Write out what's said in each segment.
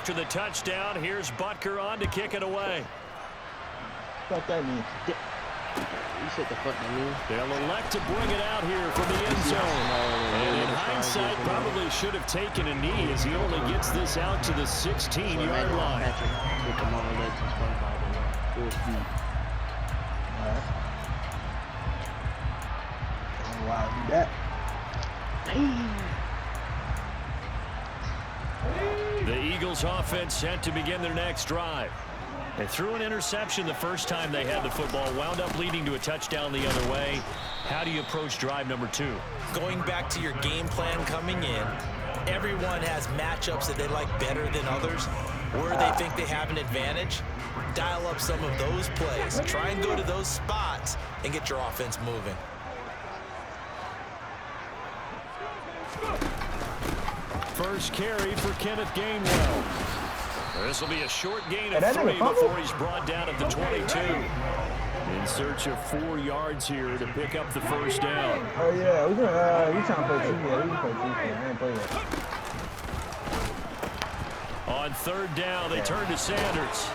after the touchdown. Here's Butker on to kick it away. What that mean? You said the fuck that mean? They'll elect to bring it out here from the end zone. And in hindsight, probably should have taken a knee as he only gets this out to the 16-yard line. Oh, wow, that. The Eagles offense set to begin their next drive. They threw an interception the first time they had the football, wound up leading to a touchdown the other way. How do you approach drive number 2? Going back to your game plan coming in, everyone has matchups that they like better than others. Where they think they have an advantage, dial up some of those plays. Try and go to those spots and get your offense moving. First carry for Kenneth Gainwell. This will be a short gain of 3 before he's brought down at the 22. In search of 4 yards here to pick up the first down. Oh yeah, we trying to play 2. Yeah, we can play 2. I ain't play yet. On third down, they turn to Sanders.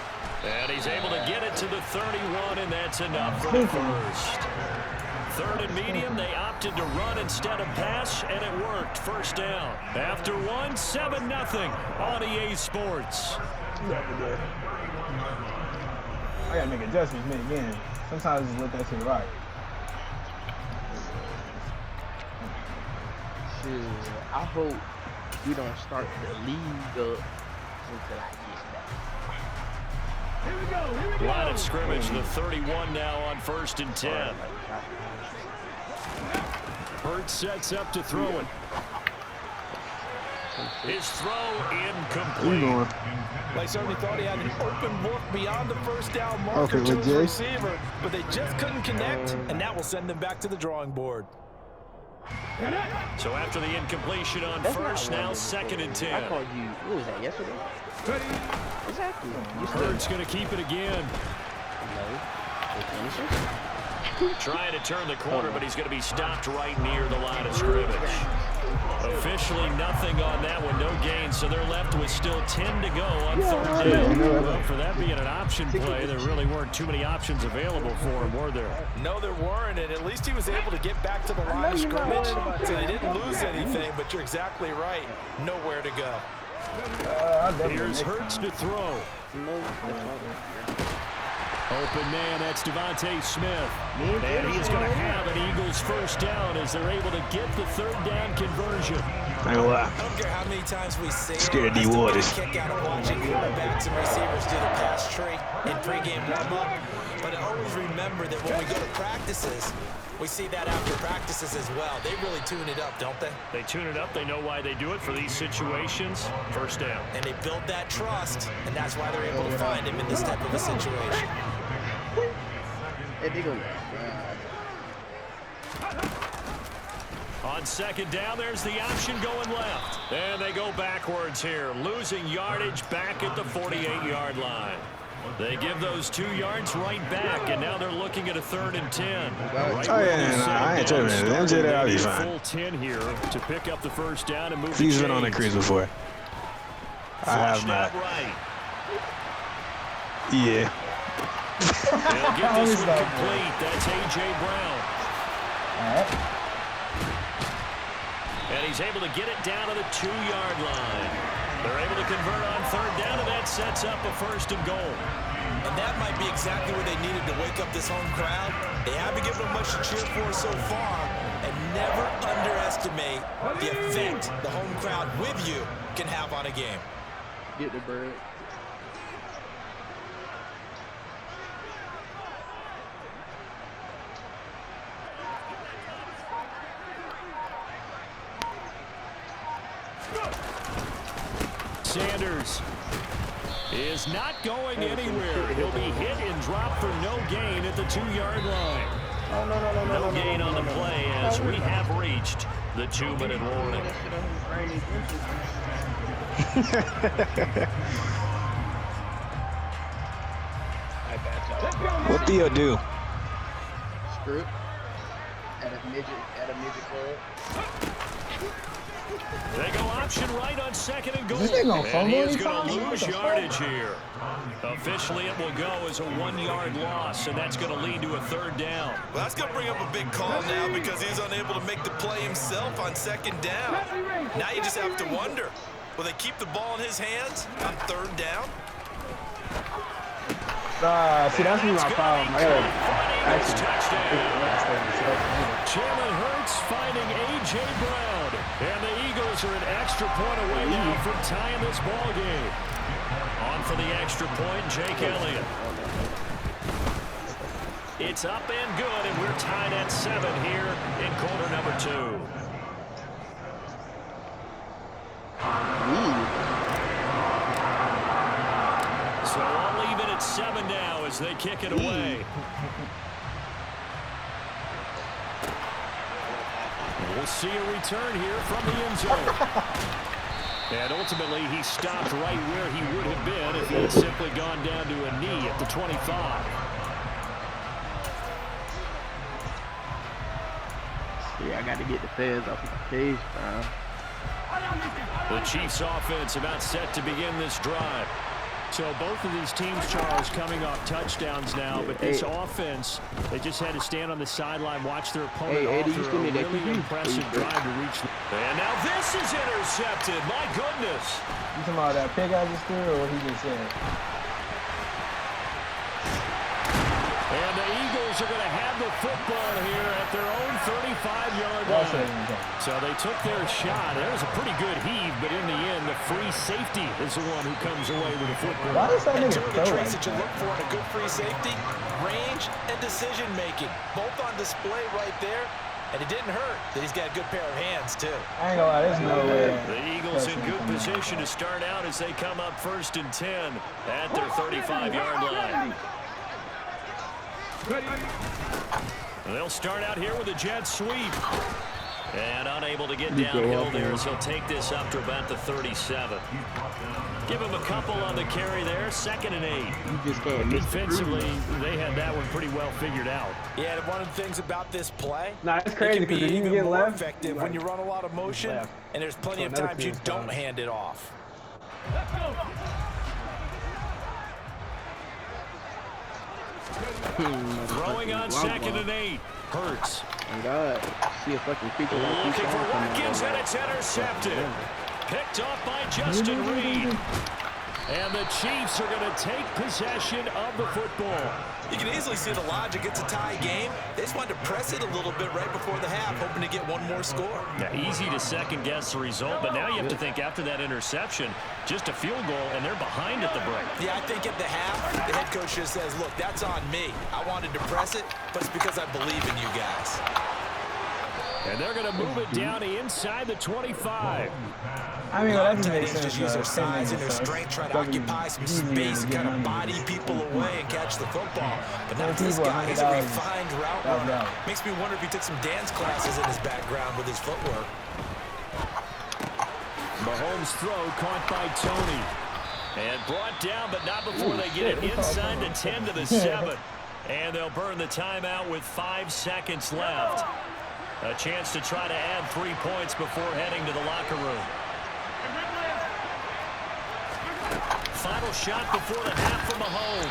And he's able to get it to the 31, and that's enough for the first. Third and medium, they opted to run instead of pass, and it worked. First down. After 1, 7-0 on EA Sports. I gotta make adjustments mid-game. Sometimes just let that shit right. Shit, I hope we don't start the league up until I get back. Line of scrimmage, the 31 now on 1st and 10. Hurts sets up to throw it. His throw incomplete. They certainly thought he had an open look beyond the first down marker to his receiver, but they just couldn't connect, and that will send them back to the drawing board. So after the incompletion on first, now 2nd and 10. I called you, what was that, yesterday? Exactly. Hurts going to keep it again. Trying to turn the corner, but he's going to be stopped right near the line of scrimmage. Officially nothing on that one, no gain, so they're left with still 10 to go on 3rd down. Well, for that being an option play, there really weren't too many options available for him, were there? No, there weren't, and at least he was able to get back to the line of scrimmage, so he didn't lose anything, but you're exactly right. Nowhere to go. Here's Hurts to throw. Open man, that's Devontae Smith. And he's going to have an Eagles first down as they're able to get the 3rd down conversion. I don't care how many times we say it. Scared D Waters. Kick out of watching quarterbacks and receivers do the pass tree in pregame warm-up. But always remember that when we go to practices, we see that after practices as well. They really tune it up, don't they? They tune it up. They know why they do it for these situations. First down. And they build that trust, and that's why they're able to find him in this type of a situation. On 2nd down, there's the option going left. And they go backwards here, losing yardage back at the 48-yard line. They give those 2 yards right back, and now they're looking at a 3rd and 10. Right I ain't tripping. Them shit, I'll be fine. Full 10 here to pick up the first down and move. He's been on the crease before. I have not. Right. Yeah. They'll get this one complete. That's A.J. Brown. And he's able to get it down to the 2-yard line. They're able to convert on 3rd down, and that sets up a 1st and goal. And that might be exactly what they needed to wake up this home crowd. They haven't given them much to cheer for so far, and never underestimate the effect the home crowd with you can have on a game. Get the bird. Sanders is not going anywhere. He'll be hit and dropped for no gain at the 2-yard line. No gain on the play as we have reached the 2-minute warning. What do you do? Screw at a midget club. They go option right on 2nd and goal. This ain't gonna And fumble he is anytime going to soon? lose What the yardage fuck? here. Officially, it will go as a 1-yard loss, and that's going to lead to a 3rd down. Well, that's going to bring up a big call now because he's unable to make the play himself on 2nd down. Now you just have to wonder, will they keep the ball in his hands on 3rd down? See, that's my problem. Jalen Hurts finding A.J. Brown. And the Eagles are an extra point away now from tying this ball game. On for the extra point, Jake Elliott. It's up and good, and we're tied at 7 here in quarter number 2. So I'll leave it at 7 now as they kick it away. We'll see a return here from the end zone. And ultimately, he stopped right where he would have been if he had simply gone down to a knee at the 25. Yeah, I got to get the feds off my cage, bro. The Chiefs offense about set to begin this drive. So both of these teams, Charles, coming off touchdowns now, but this offense, they just had to stand on the sideline, watch their opponent offer a really impressive drive to reach. And now this is intercepted. My goodness. You talking about that pick I just threw or what he just said? And the Eagles are going to have the football here at their own 35-yard line. So they took their shot. There was a pretty good heave, but in the end, the free safety is the one who comes away with the football. Why does that And nigga two of throw the like traits that you that? look for in a good free safety, range and decision-making. Both on display right there. And it didn't hurt that he's got a good pair of hands, too. I ain't gonna lie, there's no way. The Eagles in good position to start out as they come up 1st and 10 at their 35-yard line. They'll start out here with a jet sweep. And unable to get downhill there as he'll take this up to about the 37. Give him a couple on the carry there. 2nd and 8. You just can't miss the Defensively, they had that one pretty well figured out. Yeah, and one of the things about this play, Nah, it's crazy it can because be you even get more left effective when you run a lot of motion, and there's plenty of times you don't hand it off. Throwing on 2nd and 8. Hurts. Oh, God. See a fucking creature like Looking for Watkins, and it's intercepted. Picked off by Justin Reed. And the Chiefs are going to take possession of the football. You can easily see the logic. It's a tie game. They just wanted to press it a little bit right before the half, hoping to get one more score. Yeah, easy to second-guess the result, but now you have to think after that interception, just a field goal, and they're behind at the break. Yeah, I think at the half, the head coach just says, look, that's on me. I wanted to press it, but it's because I believe in you guys. And they're going to move it down inside the 25. I mean, A lot that of doesn't tight make ends sense. just use their size and their strength, try to occupy some space and kind of body people away and catch the football. But not this guy. He's a refined route runner. Makes me wonder if he took some dance classes in his background with his footwork. Mahomes' throw caught by Tony. And brought down, but not before they get it inside the 10 to the 7. And they'll burn the timeout with 5 seconds left. A chance to try to add 3 points before heading to the locker room. Final shot before the half from Mahomes.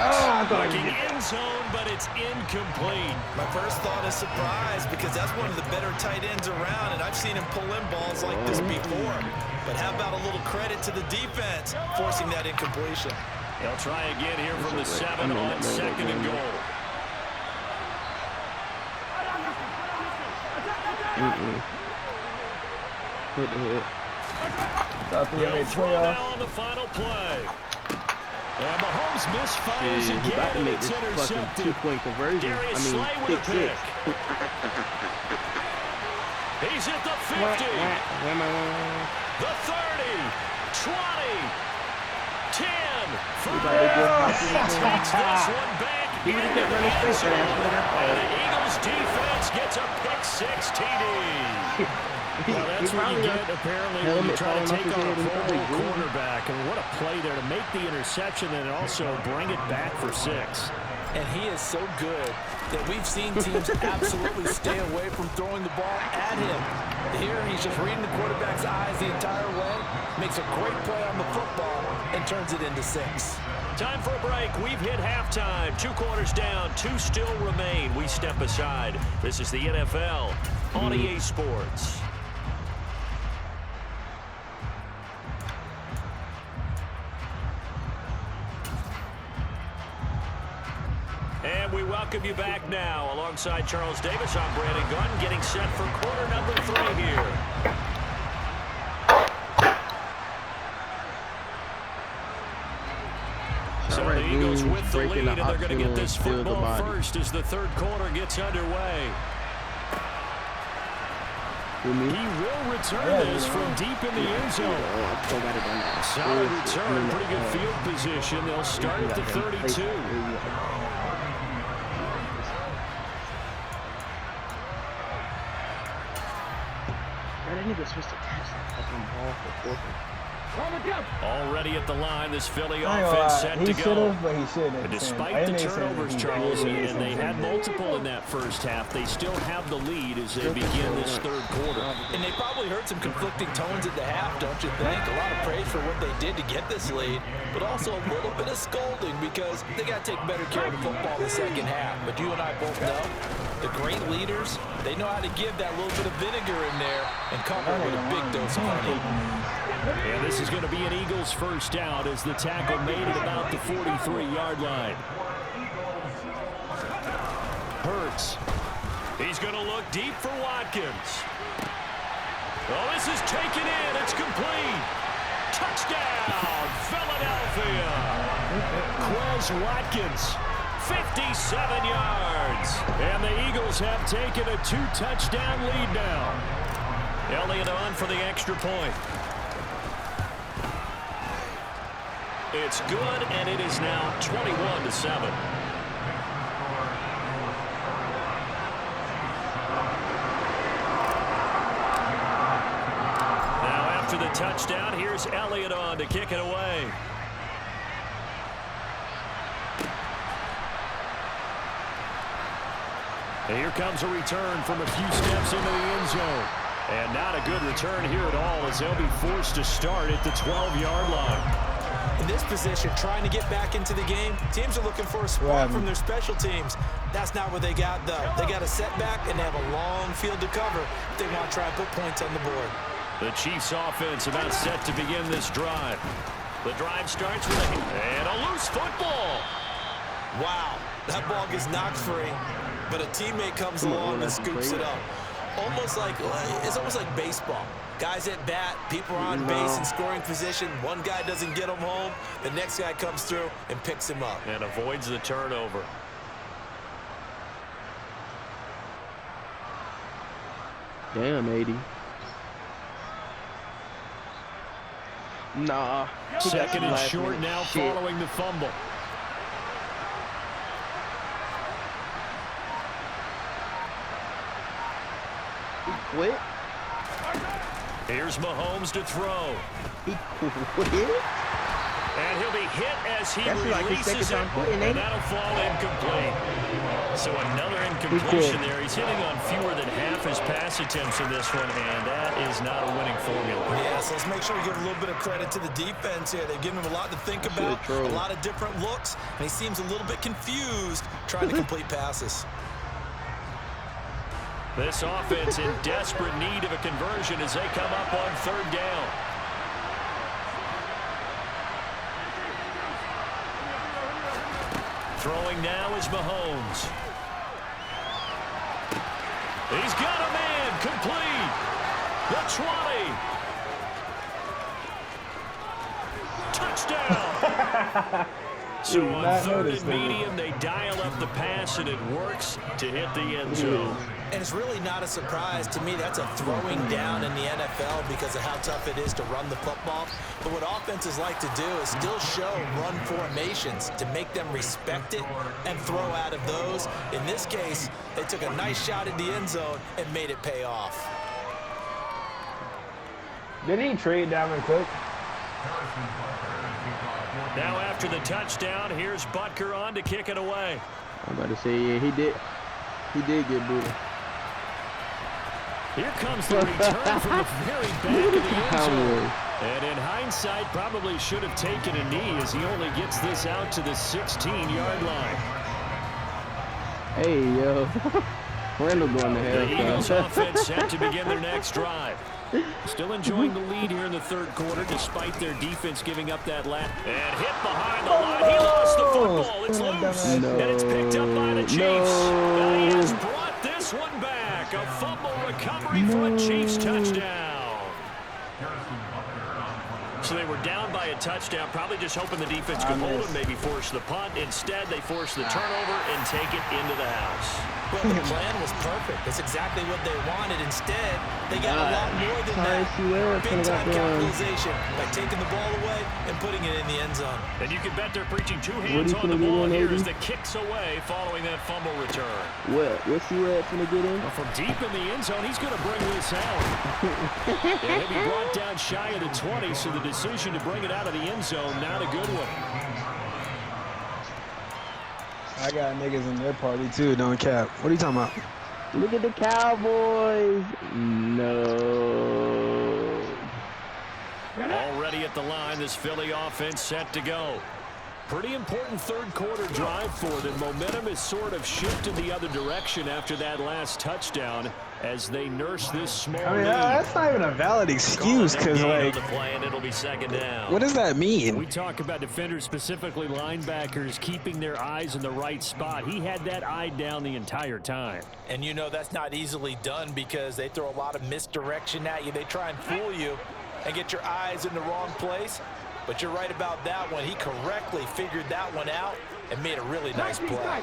Looking end zone, but it's incomplete. My first thought is surprise because that's one of the better tight ends around, and I've seen him pull in balls like this before. But how about a little credit to the defense forcing that incompletion? They'll try again here from the 7 on 2nd and goal. They'll throw now on the final play. And Mahomes misfires again, and it's intercepted. Two-point conversion. Darius Slay with a pick. He's at the 50. The 30. 20. 10. 5. Takes this one back. And the Eagles defense gets a pick-6 TD. Well, that's what you get, apparently, when you try to take on a Pro Bowl quarterback. And what a play there to make the interception and also bring it back for 6. And he is so good that we've seen teams absolutely stay away from throwing the ball at him. Here, he's just reading the quarterback's eyes the entire way, makes a great play on the football, and turns it into 6. Time for a break. We've hit halftime. 2 quarters down. 2 still remain. We step aside. This is the NFL on EA Sports. And we welcome you back now. Alongside Charles Davis, I'm Brandon Gunn, getting set for quarter number 3 here. So the Eagles with the lead, and they're going to get this football first as the third quarter gets underway. He will return this from deep in the end zone. Solid return, pretty good field position. They'll start at the 32. That nigga supposed to catch that fucking ball for 4. Already at the line, this Philly offense set to go. But he shouldn't. Despite the turnovers, Charles, and they had multiple in that first half, they still have the lead as they begin this third quarter. And they probably heard some conflicting tones at the half, don't you think? A lot of praise for what they did to get this lead, but also a little bit of scolding because they got to take better care of the football in the second half. But you and I both know the great leaders, they know how to give that little bit of vinegar in there and cover with a big dose of honey. And this is going to be an Eagles first out as the tackle made it about the 43-yard line. Hurts. He's going to look deep for Watkins. Oh, this is taken in. It's complete. Touchdown, Philadelphia. Quez Watkins, 57 yards. And the Eagles have taken a 2-touchdown lead now. Elliott on for the extra point. It's good, and it is now 21-7. Now after the touchdown, here's Elliott on to kick it away. And here comes a return from a few steps into the end zone. And not a good return here at all as they'll be forced to start at the 12-yard line. In this position, trying to get back into the game, teams are looking for a spark from their special teams. That's not what they got, though. They got a setback, and they have a long field to cover if they want to try and put points on the board. The Chiefs offense about set to begin this drive. The drive starts with a loose football. Wow, that ball gets knocked free, but a teammate comes along and scoops it up. It's almost like baseball. Guys at bat, people are on base in scoring position. One guy doesn't get him home. The next guy comes through and picks him up. And avoids the turnover. Damn, 80. Nah. Second and short now following the fumble. He quit. Here's Mahomes to throw. He quit. And he'll be hit as he releases it, and that'll fall incomplete. So another incompletion there. He's hitting on fewer than half his pass attempts in this one, and that is not a winning formula. Yeah, so let's make sure we give a little bit of credit to the defense here. They've given him a lot to think about, a lot of different looks, and he seems a little bit confused trying to complete passes. This offense in desperate need of a conversion as they come up on third down. Throwing now is Mahomes. He's got a man complete. The 20. Touchdown. So on third and medium, they dial up the pass, and it works to hit the end zone. And it's really not a surprise to me. That's a throwing down in the NFL because of how tough it is to run the football. But what offenses like to do is still show run formations to make them respect it and throw out of those. In this case, they took a nice shot at the end zone and made it pay off. Didn't he trade Dalvin Cook? Now after the touchdown, here's Butker on to kick it away. I'm about to say, yeah, he did get booted. Here comes the return from the very back of the end zone. And in hindsight, probably should have taken a knee as he only gets this out to the 16-yard line. Hey, yo. Randall going to hell. The Eagles offense set to begin their next drive. Still enjoying the lead here in the third quarter despite their defense giving up that last. And hit behind the line. He lost the football. It's loose. And it's picked up by the Chiefs. And he has brought this one back. A fumble recovery for a Chiefs touchdown. So they were down by a touchdown, probably just hoping the defense could hold them, maybe force the punt. Instead, they force the turnover and take it into the house. Well, the plan was perfect. That's exactly what they wanted. Instead, they got a lot more than that. Big-time capitalization by taking the ball away and putting it in the end zone. And you can bet they're preaching two hands on the ball here as the kicks away following that fumble return. What's he going to get in? Well, from deep in the end zone, he's going to bring this out. And he'll be brought down shy of the 20, so the decision to bring it out of the end zone, not a good one. I got niggas in their party too, don't cap. What are you talking about? Look at the Cowboys. No. Already at the line, this Philly offense set to go. Pretty important third quarter drive for them. Momentum has sort of shifted the other direction after that last touchdown as they nurse this small lead. That's not even a valid excuse because, like, the play and it'll be second down. What does that mean? We talk about defenders, specifically linebackers, keeping their eyes in the right spot. He had that eye down the entire time. And you know that's not easily done because they throw a lot of misdirection at you. They try and fool you and get your eyes in the wrong place. But you're right about that one. He correctly figured that one out and made a really nice play.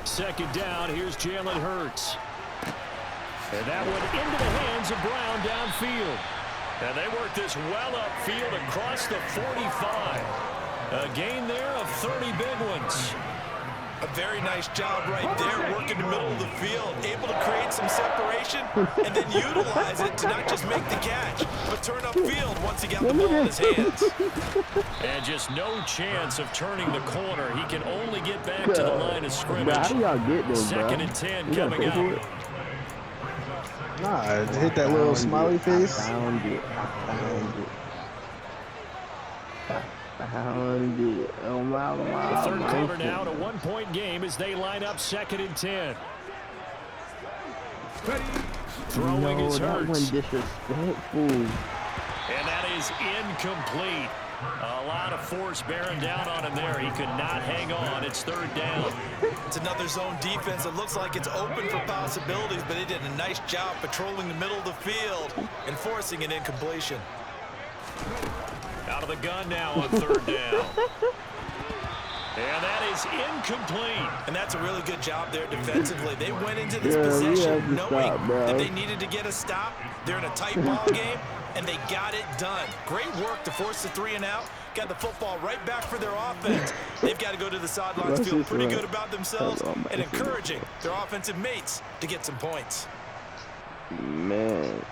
Second down, here's Jalen Hurts. And that one into the hands of Brown downfield. And they work this well upfield across the 45. A gain there of 30 big ones. A very nice job right there, working the middle of the field, able to create some separation and then utilize it to not just make the catch, but turn upfield once he got the ball in his hands. And just no chance of turning the corner. He can only get back to the line of scrimmage. How do y'all get this, Second and 10 coming out. Nah, hit that little smiley face. I found it. Oh my. The third quarter now, a 1-point game as they line up second and 10. Throwing is that Hurts. one disrespectful. And that is incomplete. A lot of force bearing down on him there. He could not hang on. It's third down. It's another zone defense. It looks like it's open for possibilities, but they did a nice job patrolling the middle of the field and forcing an incompletion. Out of the gun now on third down. And that is incomplete. And that's a really good job there defensively. They went into this possession knowing that they needed to get a stop. They're in a tight ball game, and they got it done. Great work to force the 3 and out. Got the football right back for their offense. They've got to go to the sidelines, feel pretty good about themselves, and encouraging their offensive mates to get some points. Man.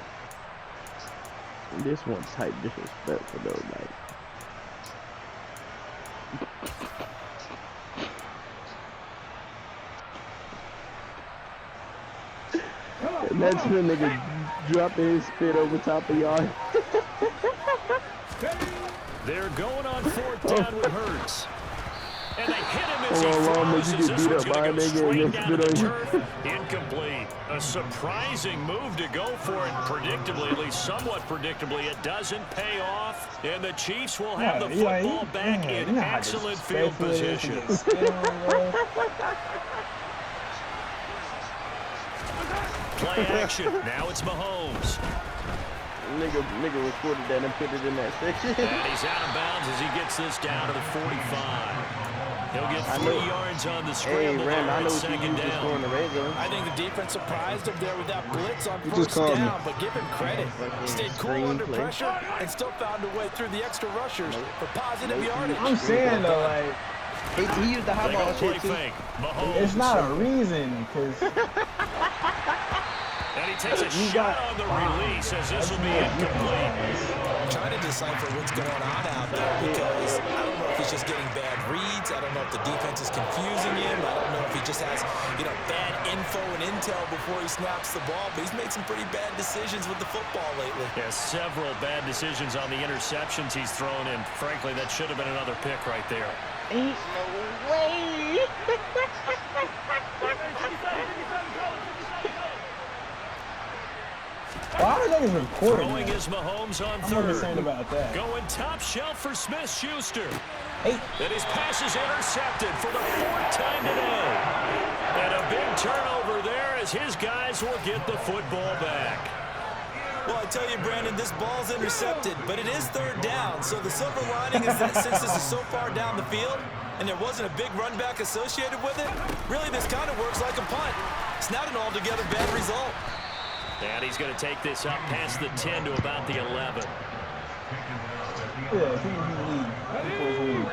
This one type disrespectful though, like. Imagine a nigga dropping his spit over top of y'all. They're going on fourth down with Hurts. And they hit him as he throws. This one's going to go straight down to the turf. Incomplete. A surprising move to go for it predictably, at least somewhat predictably. It doesn't pay off, and the Chiefs will have the football back in excellent field position. Play action. Now it's Mahomes. Nigga recorded that and put it in that section. And he's out of bounds as he gets this down to the 45. He'll get 3 yards on the scramble on second down. I think the defense surprised him there with that blitz on first down, but give him credit. He stayed cool under pressure and still found a way through the extra rushers for positive yardage. I'm saying though, like, He used the high ball shit too. It's not a reason, because And he takes a shot on the release as this will be incomplete. I'm trying to decipher what's going on out there because I don't know if he's just getting bad reads. I don't know if the defense is confusing him. I don't know if he just has, bad info and intel before he snaps the ball. But he's made some pretty bad decisions with the football lately. Yeah, several bad decisions on the interceptions he's thrown in. Frankly, that should have been another pick right there. Ain't no way. Why are they recording Throwing that? is Mahomes on I'm not saying third. about that. Going top shelf for Smith-Schuster. Hey, And his pass is intercepted for the 4th time today. And a big turnover there as his guys will get the football back. Well, I tell you, Brandon, this ball's intercepted, but it is 3rd down. So the silver lining is that since this is so far down the field and there wasn't a big run back associated with it, really this kind of works like a punt. It's not an altogether bad result. And he's going to take this up past the 10 to about the 11. yeah, he lead. Before he lead.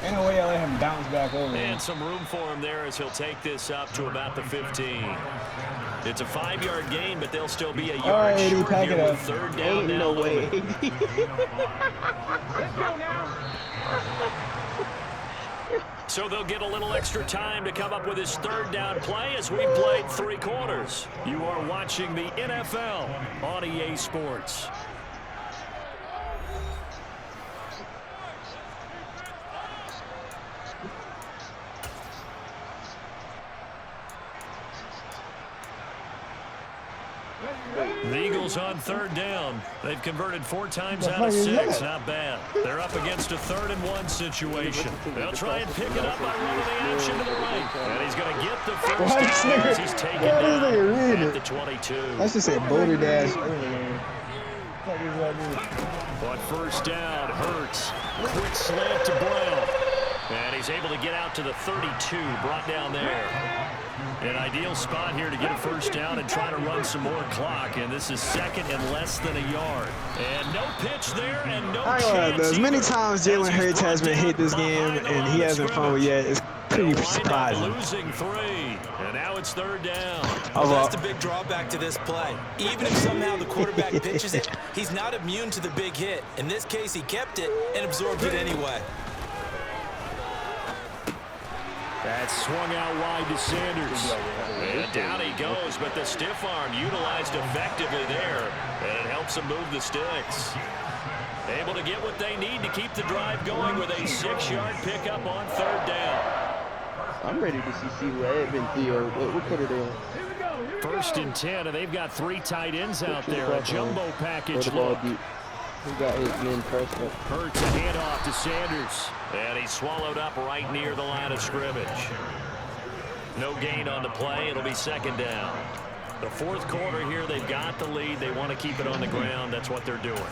Ain't no way I let him bounce back over. And some room for him there as he'll take this up to about the 15. It's a 5-yard gain, but they'll still be a yard right, short pack here it with up. 3rd down Ain't now. no way. So they'll get a little extra time to come up with his 3rd down play as we played 3 quarters. You are watching the NFL on EA Sports. The Eagles on 3rd down. They've converted 4 times out of 6. Not bad. They're up against a 3rd and 1 situation. They'll try and pick it up by running the option to the right. And he's going to get the first down as he's taken down at the 22. Let's just say Boulder Dash. On 1st down, Hurts. Quick slant to Brown. And he's able to get out to the 32, brought down there. An ideal spot here to get a 1st down and try to run some more clock. And this is 2nd and less than a yard. And no pitch there and no chance. As many times Jalen Hurts has been hit this game and he hasn't fumbled yet, it's pretty surprising. Losing 3. And now it's 3rd down. Well, that's the big drawback to this play. Even if somehow the quarterback pitches it, he's not immune to the big hit. In this case, he kept it and absorbed it anyway. That swung out wide to Sanders. And down he goes, but the stiff arm utilized effectively there. And it helps them move the sticks. Able to get what they need to keep the drive going with a 6-yard pickup on 3rd down. I'm ready to see Webb and Theo. What put it in? 1st and 10, and they've got 3 tight ends out there. A jumbo package look. He got his men pressed up. Hurts a handoff to Sanders. And he's swallowed up right near the line of scrimmage. No gain on the play. It'll be 2nd down. The 4th quarter here, they've got the lead. They want to keep it on the ground. That's what they're doing.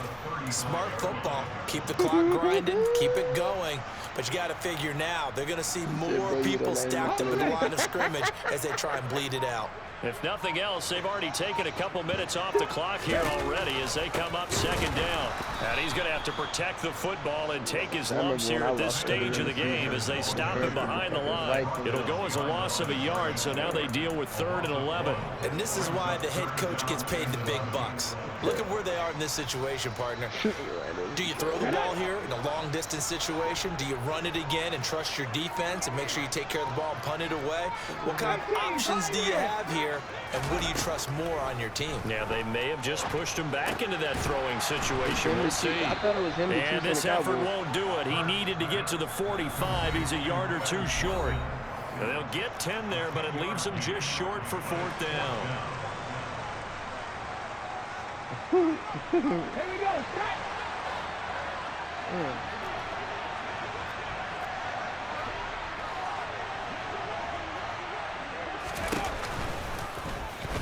Smart football. Keep the clock grinding. Keep it going. But you got to figure now, they're going to see more people stacked up in the line of scrimmage as they try and bleed it out. If nothing else, they've already taken a couple minutes off the clock here already as they come up 2nd down. And he's going to have to protect the football and take his lumps here at this stage of the game as they stop him behind the line. It'll go as a loss of a yard, so now they deal with 3rd and 11. And this is why the head coach gets paid the big bucks. Look at where they are in this situation, partner. Do you throw the ball here in a long-distance situation? Do you run it again and trust your defense and make sure you take care of the ball and punt it away? What kind of options do you have here, and what do you trust more on your team? Now, they may have just pushed him back into that throwing situation. We'll see. And this effort won't do it. He needed to get to the 45. He's a yard or 2 short. And they'll get 10 there, but it leaves them just short for 4th down. Here we go.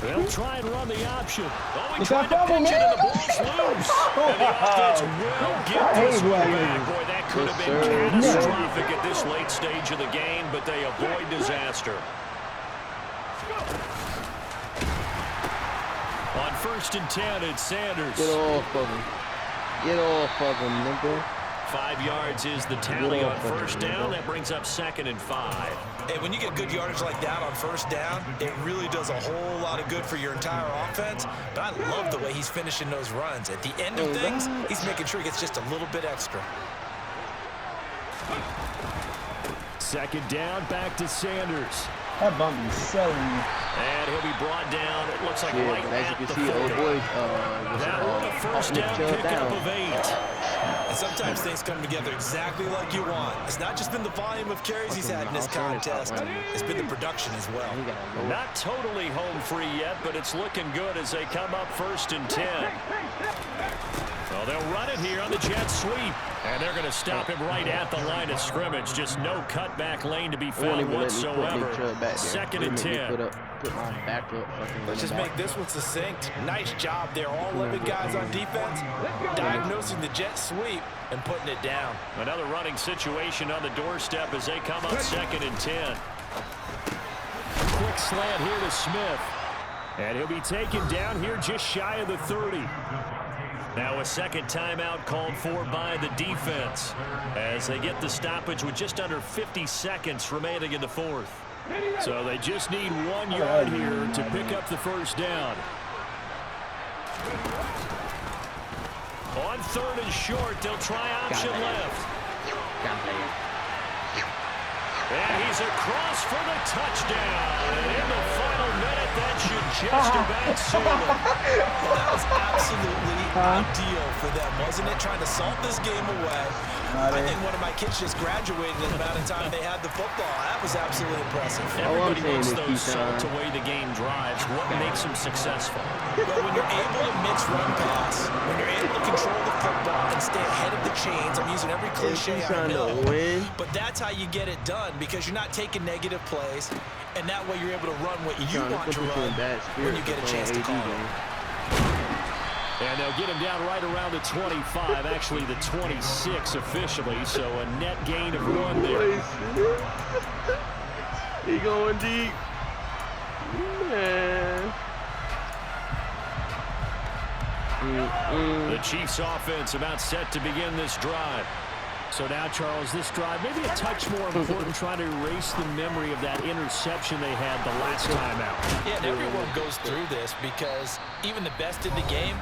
They'll try and run the option. Oh, he It's tried a to fumble, pitch it, man. and the ball's loose. And the offense will get this one back. Boy, that could have been catastrophic at this late stage of the game, but they avoid disaster. On 1st and 10, it's Sanders. Get off of him. Get off of him, nigga. 5 yards is the tally on first down. That brings up 2nd and 5. Hey, when you get good yardage like that on first down, it really does a whole lot of good for your entire offense. But I love the way he's finishing those runs. At the end of things, he's making sure he gets just a little bit extra. 2nd down, back to Sanders. That bump is selling me. And he'll be brought down, it looks like right as you at can the see, 40. old boys, That one a first down pickup of 8. And sometimes things come together exactly like you want. It's not just been the volume of carries he's had in this contest. It's been the production as well. Not totally home free yet, but it's looking good as they come up 1st and 10. Well, they'll run it here on the jet sweep. And they're going to stop him right at the line of scrimmage. Just no cutback lane to be found whatsoever. 2nd and 10. Let's just make this one succinct. Nice job there. All 11 guys on defense diagnosing the jet sweep and putting it down. Another running situation on the doorstep as they come up 2nd and 10. Quick slant here to Smith. And he'll be taken down here just shy of the 30. Now a second timeout called for by the defense as they get the stoppage with just under 50 seconds remaining in the 4th. So they just need 1 yard here to pick up the first down. On 3rd and short, they'll try option left. And he's across for the touchdown. And in the final minute, that should just about seal it. Well, that was absolutely ideal for them, wasn't it? Trying to salt this game away. I think one of my kids just graduated in the amount of time they had the football. That was absolutely impressive. Everybody wants those salt away the game drives. What makes them successful? But when you're able to mix run pass, when you're able to control the football and stay ahead of the chains, I'm using every cliche I know, but that's how you get it done because you're not taking negative plays, and that way you're able to run what you want to run when you get a chance to call it. And they'll get him down right around the 25, actually the 26 officially, so a net gain of 1 there. He going deep. Man. The Chiefs offense about set to begin this drive. So now, Charles, this drive maybe a touch more important, trying to erase the memory of that interception they had the last time out. Yeah, and everyone goes through this because even the best in the game,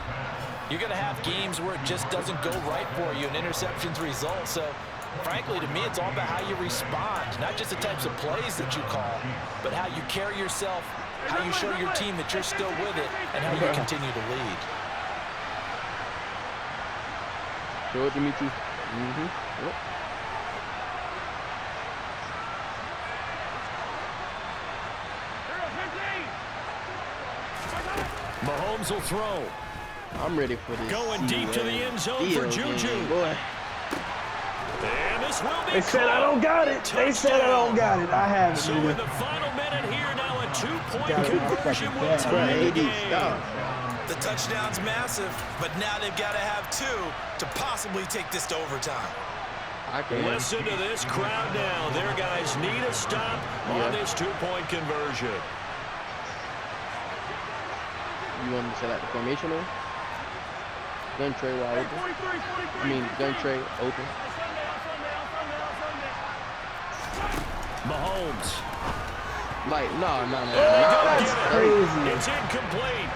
you're going to have games where it just doesn't go right for you and interceptions result. So, frankly, to me, it's all about how you respond, not just the types of plays that you call, but how you carry yourself, how you show your team that you're still with it, and how you continue to lead. Show it to me, too. Yep. Mahomes will throw. I'm ready for this. Going deep to the end zone for Juju. Boy. And this will be They said I don't got it. They said I don't got it. I have it. So in the final minute here, now a 2-point conversion will tie the game. The touchdown's massive, but now they've got to have 2 to possibly take this to overtime. Listen to this crowd now. Their guys need a stop on this 2-point conversion. You want me to set out the formation or? Gun tray wide open. I mean, gun tray open. Mahomes. Like, no. That's crazy. It's incomplete.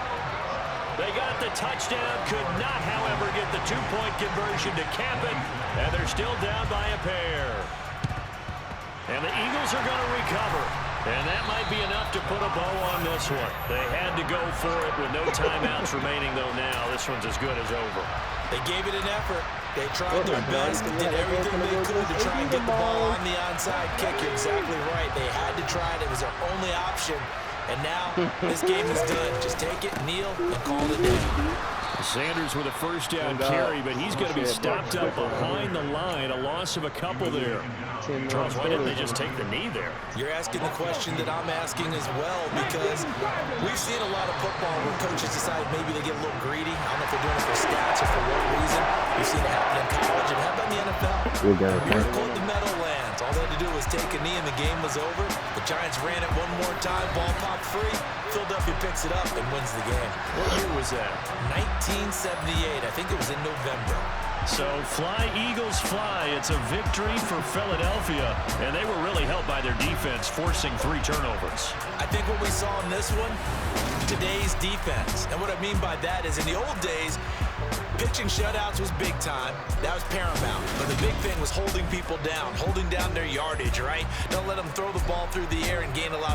They got the touchdown, could not, however, get the 2-point conversion to cap it, and they're still down by a pair. And the Eagles are going to recover, and that might be enough to put a bow on this one. They had to go for it with no timeouts remaining, though now this one's as good as over. They gave it an effort. They tried their best and did everything they could to try and get the ball on the onside kick. You're exactly right. They had to try it. It was their only option. And now this game is done. Just take it, kneel, and call it down. Sanders with a first down carry, but he's going to be stopped up behind the line. A loss of a couple there. Charles, why didn't they just take the knee there? You're asking the question that I'm asking as well, because we've seen a lot of football where coaches decide maybe they get a little greedy. I don't know if they're doing it for stats or for what reason. We've seen it happen in college and happen in the NFL. Miracle at the Meadowlands. All they had to do was take a knee and the game was over. The Giants ran it one more time. Ball popped free. Philadelphia picks it up and wins the game. What year was that? 1978. I think it was in November. So fly, Eagles, fly. It's a victory for Philadelphia. And they were really helped by their defense, forcing 3 turnovers. I think what we saw in this one, today's defense. And what I mean by that is in the old days, pitching shutouts was big time. That was paramount. But the big thing was holding people down, holding down their yardage, right? Don't let them throw the ball through the air and gain a lot